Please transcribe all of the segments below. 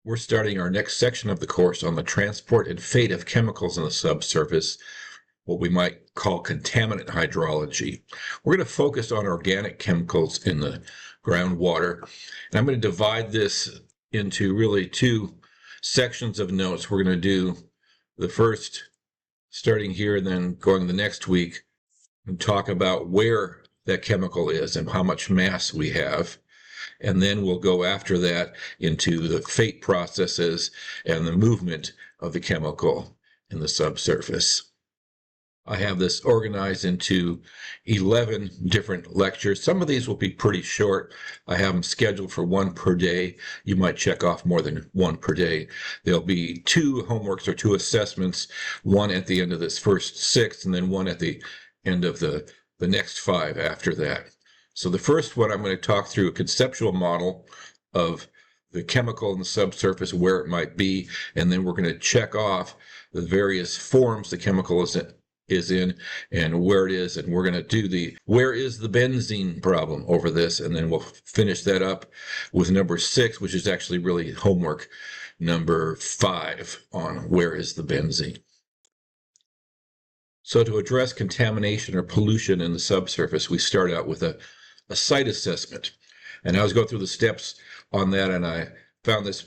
We're starting our next section of the course on the transport and fate of chemicals in the subsurface, what we might call contaminant hydrology. We're going to focus on organic chemicals in the groundwater, and I'm going to divide this into really two sections of notes. We're going to do the first starting here and then going the next week and talk about where that chemical is and how much mass we have. And then we'll go after that into the fate processes and the movement of the chemical in the subsurface. I have this organized into 11 different lectures. Some of these will be pretty short. I have them scheduled for one per day. You might check off more than one per day. There'll be two homeworks or two assessments, one at the end of this first 6 and then one at the end of the next 5 after that. So the first one, I'm going to talk through a conceptual model of the chemical in the subsurface, where it might be, and then we're going to check off the various forms the chemical is in and where it is, and we're going to do the where is the benzene problem over this, and then we'll finish that up with number 6, which is actually really homework number 5 on where is the benzene. So to address contamination or pollution in the subsurface, we start out with a site assessment. And I was going through the steps on that, and I found this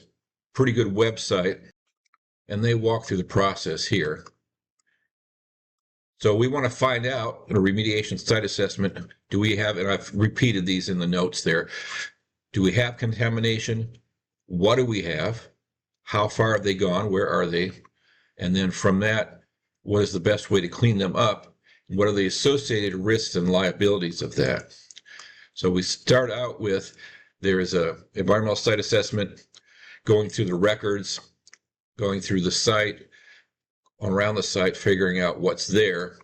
pretty good website, and they walk through the process here. So we want to find out in a remediation site assessment, do we have, and I've repeated these in the notes there, do we have contamination? What do we have? How far have they gone? Where are they? And then from that, what is the best way to clean them up? And what are the associated risks and liabilities of that? So we start out with, there is a environmental site assessment, going through the records, going through the site, around the site, figuring out what's there.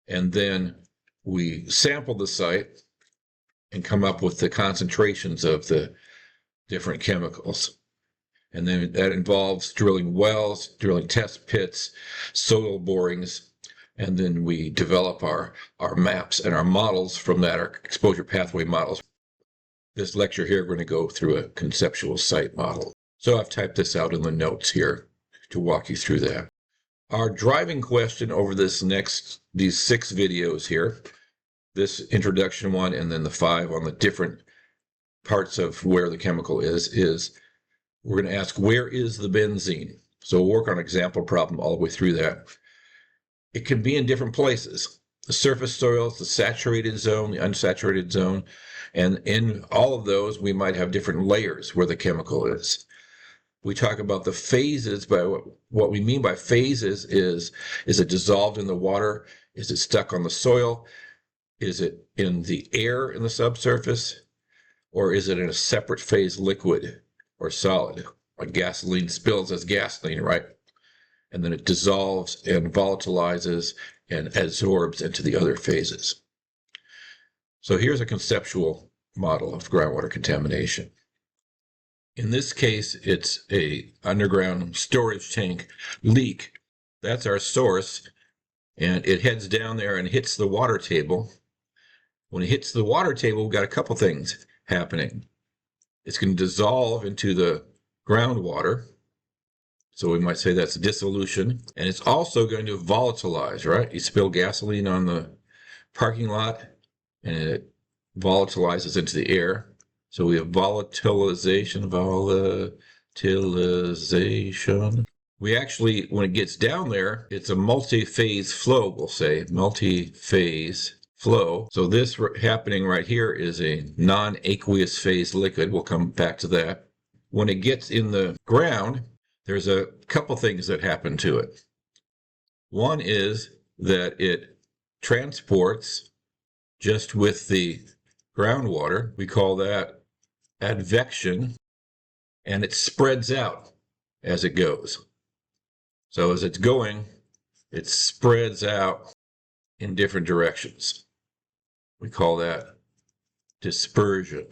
And then we sample the site and come up with the concentrations of the different chemicals. And then that involves drilling wells, drilling test pits, soil borings, and then we develop our maps and our models from that, our exposure pathway models. This lecture here, we're going to go through a conceptual site model. So I've typed this out in the notes here to walk you through that. Our driving question over these 6 videos here, this introduction one and then the 5 on the different parts of where the chemical is we're going to ask, where is the benzene? So we'll work on an example problem all the way through that. It can be in different places. The surface soils, the saturated zone, the unsaturated zone, and in all of those, we might have different layers where the chemical is. We talk about the phases. By what we mean by phases is it dissolved in the water? Is it stuck on the soil? Is it in the air in the subsurface? Or is it in a separate phase liquid or solid? Like gasoline spills as gasoline, right? And then it dissolves and volatilizes and adsorbs into the other phases. So here's a conceptual model of groundwater contamination. In this case, it's a underground storage tank leak. That's our source, and it heads down there and hits the water table. When it hits the water table, we've got a couple things happening. It's going to dissolve into the groundwater. So we might say that's dissolution. And it's also going to volatilize, right? You spill gasoline on the parking lot and it volatilizes into the air. So we have volatilization. We actually, when it gets down there, it's a multi-phase flow, we'll say, multi-phase flow. So this happening right here is a non-aqueous phase liquid. We'll come back to that. When it gets in the ground, there's a couple things that happen to it. One is that it transports just with the groundwater. We call that advection, and it spreads out as it goes. So as it's going, it spreads out in different directions. We call that dispersion.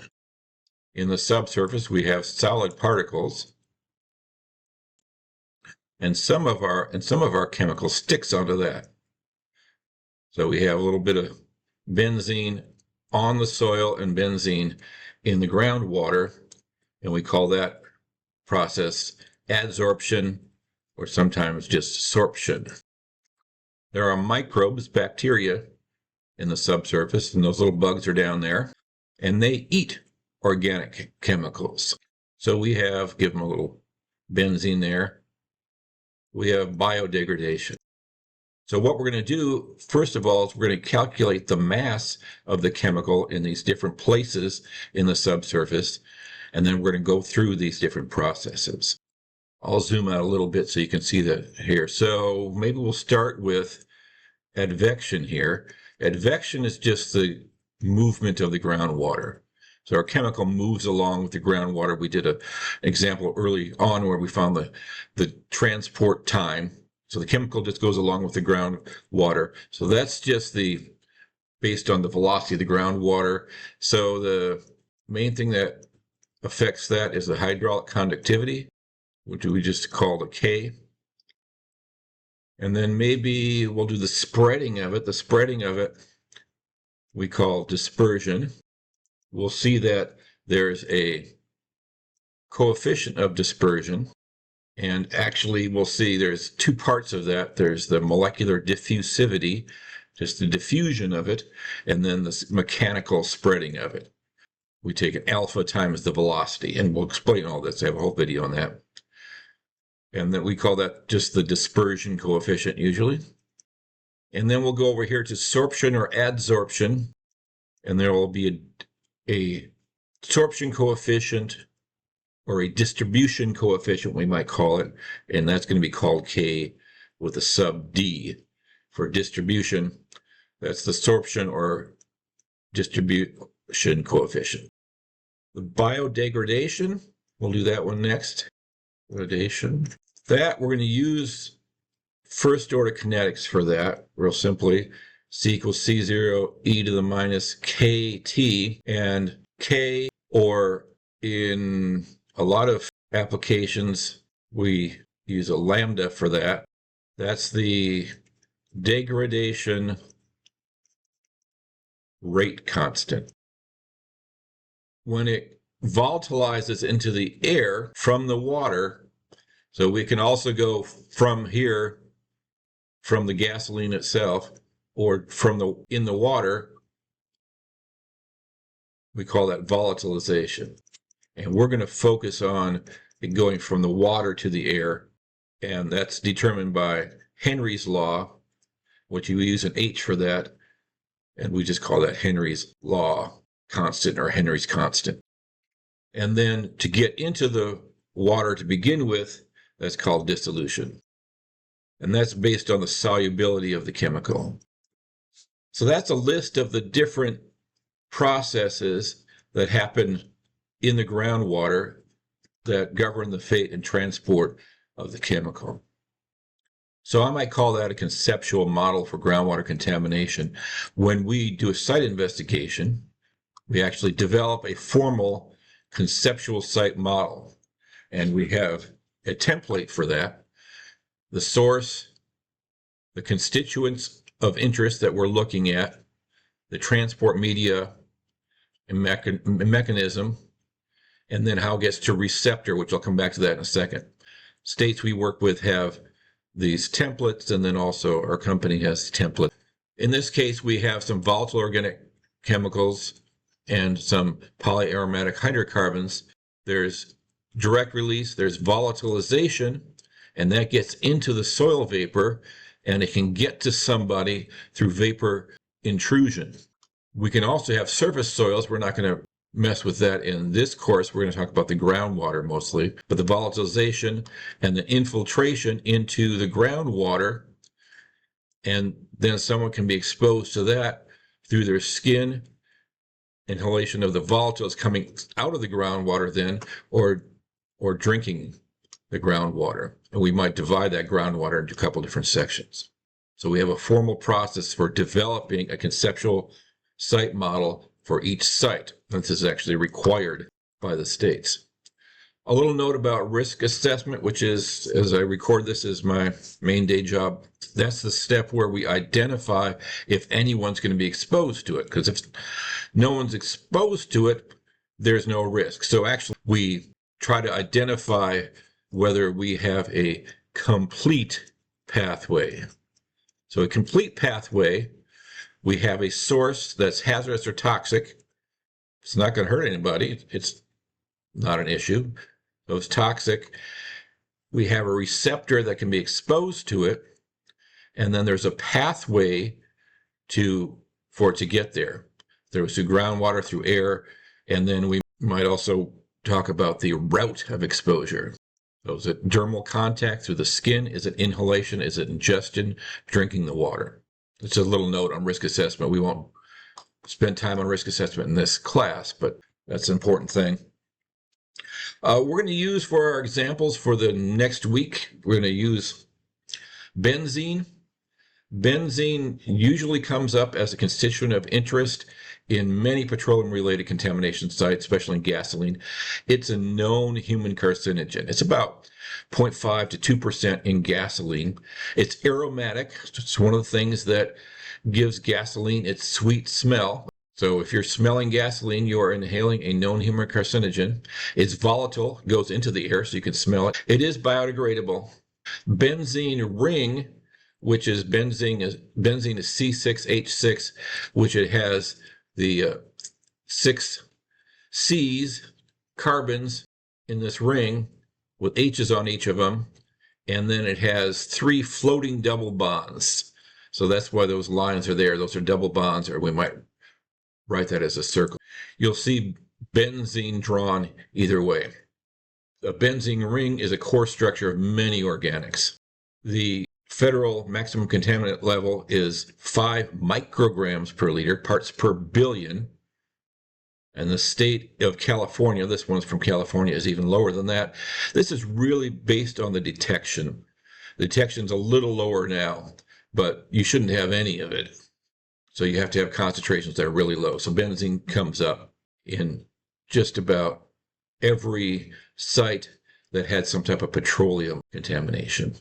In the subsurface, we have solid particles, and some of our chemical sticks onto that. So we have a little bit of benzene on the soil and benzene in the groundwater, and we call that process, adsorption, or sometimes just sorption. There are microbes, bacteria, in the subsurface, and those little bugs are down there, and they eat organic chemicals. So we have, give them a little benzene there, we have biodegradation. So what we're going to do, first of all, is we're going to calculate the mass of the chemical in these different places in the subsurface, and then we're going to go through these different processes. I'll zoom out a little bit so you can see that here. So maybe we'll start with advection here. Advection is just the movement of the groundwater. So our chemical moves along with the groundwater. We did an example early on where we found the transport time. So the chemical just goes along with the groundwater. So that's just based on the velocity of the groundwater. So the main thing that affects that is the hydraulic conductivity, which we just call the K. And then maybe we'll do the spreading of it. The spreading of it we call dispersion. We'll see that there's a coefficient of dispersion. And actually, we'll see there's two parts of that. There's the molecular diffusivity, just the diffusion of it, and then the mechanical spreading of it. We take an alpha times the velocity, and we'll explain all this. I have a whole video on that. And then we call that just the dispersion coefficient usually. And then we'll go over here to sorption or adsorption, and there will be a sorption coefficient or a distribution coefficient, we might call it, and that's going to be called K with a sub D. For distribution, that's the sorption or distribution coefficient. The biodegradation, we'll do that one next. Degradation. That we're going to use first order kinetics for that, real simply. C equals C0 e to the minus KT, and K, or in a lot of applications, we use a lambda for that. That's the degradation rate constant. When it volatilizes into the air from the water, so we can also go from here, from the gasoline itself, or in the water, we call that volatilization. And we're going to focus on it going from the water to the air, and that's determined by Henry's law, which you use an H for that, and we just call that Henry's law constant or Henry's constant. And then to get into the water to begin with, that's called dissolution. And that's based on the solubility of the chemical. So that's a list of the different processes that happen in the groundwater that govern the fate and transport of the chemical. So I might call that a conceptual model for groundwater contamination. When we do a site investigation, we actually develop a formal conceptual site model, and we have a template for that, the source, the constituents of interest that we're looking at, the transport media and mechanism, and then how it gets to receptor, which I'll come back to that in a second. States we work with have these templates, and then also our company has templates. In this case, we have some volatile organic chemicals and some polyaromatic hydrocarbons. There's direct release, there's volatilization, and that gets into the soil vapor, and it can get to somebody through vapor intrusion. We can also have surface soils. We're not going to mess with that in this course. We're going to talk about the groundwater mostly, but the volatilization and the infiltration into the groundwater, and then someone can be exposed to that through their skin, inhalation of the volatiles coming out of the groundwater then, or drinking the groundwater. And we might divide that groundwater into a couple different sections. So we have a formal process for developing a conceptual site model for each site. This is actually required by the states. A little note about risk assessment, which is, as I record this, is my main day job. That's the step where we identify if anyone's going to be exposed to it, because if no one's exposed to it, there's no risk. So actually, we try to identify whether we have a complete pathway. So a complete pathway, we have a source that's hazardous or toxic. It's not going to hurt anybody. It's not an issue. So it's toxic. We have a receptor that can be exposed to it, and then there's a pathway for it to get there. There's through groundwater, through air, and then we might also talk about the route of exposure. So is it dermal contact through the skin? Is it inhalation? Is it ingestion? Drinking the water? It's a little note on risk assessment. We won't spend time on risk assessment in this class, but that's an important thing. We're going to use for our examples for the next week, we're going to use benzene. Benzene usually comes up as a constituent of interest in many petroleum-related contamination sites, especially in gasoline. It's a known human carcinogen. It's about 0.5 to 2% in gasoline. It's aromatic. It's one of the things that gives gasoline its sweet smell. So if you're smelling gasoline, you are inhaling a known human carcinogen. It's volatile, goes into the air, so you can smell it. It is biodegradable. Benzene ring, which is benzene is C6H6, which it has the 6 C's, carbons in this ring with H's on each of them, and then it has 3 floating double bonds. So that's why those lines are there. Those are double bonds, or we might write that as a circle. You'll see benzene drawn either way. A benzene ring is a core structure of many organics. The federal maximum contaminant level is 5 micrograms per liter, parts per billion. And the state of California, this one's from California, is even lower than that. This is really based on the detection. The detection's a little lower now, but you shouldn't have any of it. So you have to have concentrations that are really low. So benzene comes up in just about every site that had some type of petroleum contamination.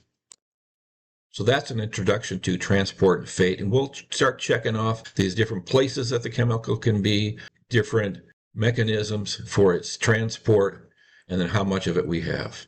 So that's an introduction to transport and fate, and we'll start checking off these different places that the chemical can be, different mechanisms for its transport, and then how much of it we have.